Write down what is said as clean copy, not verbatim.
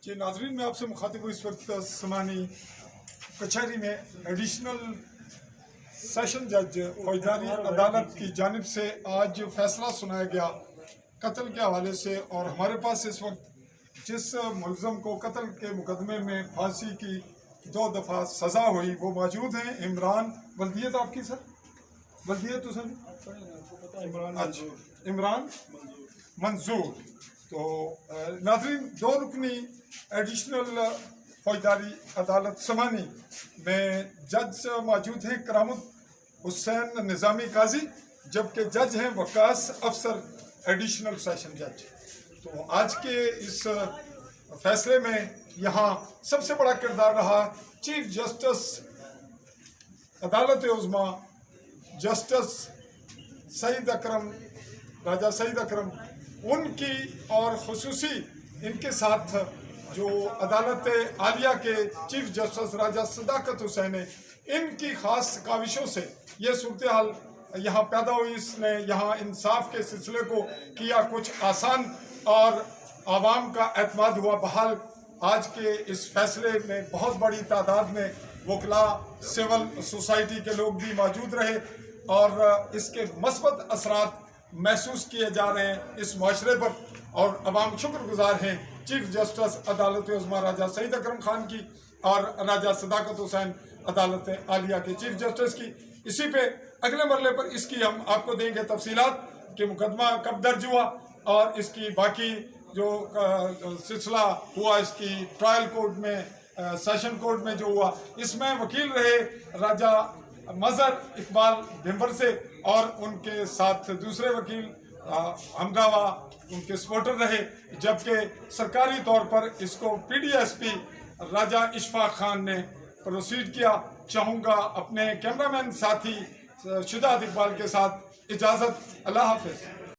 जी नाजरीन, मैं आपसे मुखातिब हूँ इस वक्त समानी कचहरी में एडिशनल सेशन जज फौजदारी अदालत की जानिब से आज फैसला सुनाया गया कत्ल के हवाले से। और हमारे पास इस वक्त जिस मुलज़म को कत्ल के मुकदमे में फांसी की 2 दफ़ा सज़ा हुई वो मौजूद हैं। इमरान वल्दियत आपकी सर, वल्दियत तो सर इमरान मंजूर। तो नाज़रीन, 2 रुकनी एडिशनल फौजदारी अदालत समानी में जज मौजूद हैं करामुत हुसैन निज़ामी काजी, जबकि जज हैं वकास अफसर एडिशनल सेशन जज। तो आज के इस फैसले में यहाँ सबसे बड़ा किरदार रहा चीफ जस्टिस अदालत उज़्मा जस्टिस सईद अकरम, राजा सईद अकरम, उनकी और खुसूसी इनके साथ जो अदालत आलिया के चीफ जस्टिस राजा सदाकत हुसैन है, इनकी ख़ास काविशों से ये सूरत हाल यहाँ पैदा हुई। इसने यहाँ इंसाफ के सिलसिले को किया कुछ आसान और आवाम का एतमाद हुआ बहाल। आज के इस फैसले में बहुत बड़ी तादाद में वकला, सिविल सोसाइटी के लोग भी मौजूद रहे और इसके मस्बत असरात महसूस किए जा रहे हैं इस माशरे पर। और अवाम शुक्रगुजार हैं चीफ जस्टिस अदालत उज़्मा राजा सईद अकरम खान की और राजा सदाकत हुसैन अदालत आलिया के चीफ जस्टिस की। इसी पे अगले मरले पर इसकी हम आपको देंगे तफसीलात कि मुकदमा कब दर्ज हुआ और इसकी बाकी जो सिलसिला हुआ इसकी ट्रायल कोर्ट में, सेशन कोर्ट में जो हुआ, इसमें वकील रहे राजा मज़हर इकबाल भिम्बर से और उनके साथ दूसरे वकील हमगावा उनके सपोर्टर रहे, जबकि सरकारी तौर पर इसको PDSP राजा इशफाक खान ने प्रोसीड किया। चाहूँगा अपने कैमरामैन साथी शुजात इकबाल के साथ इजाज़त। अल्लाह हाफ़िज़।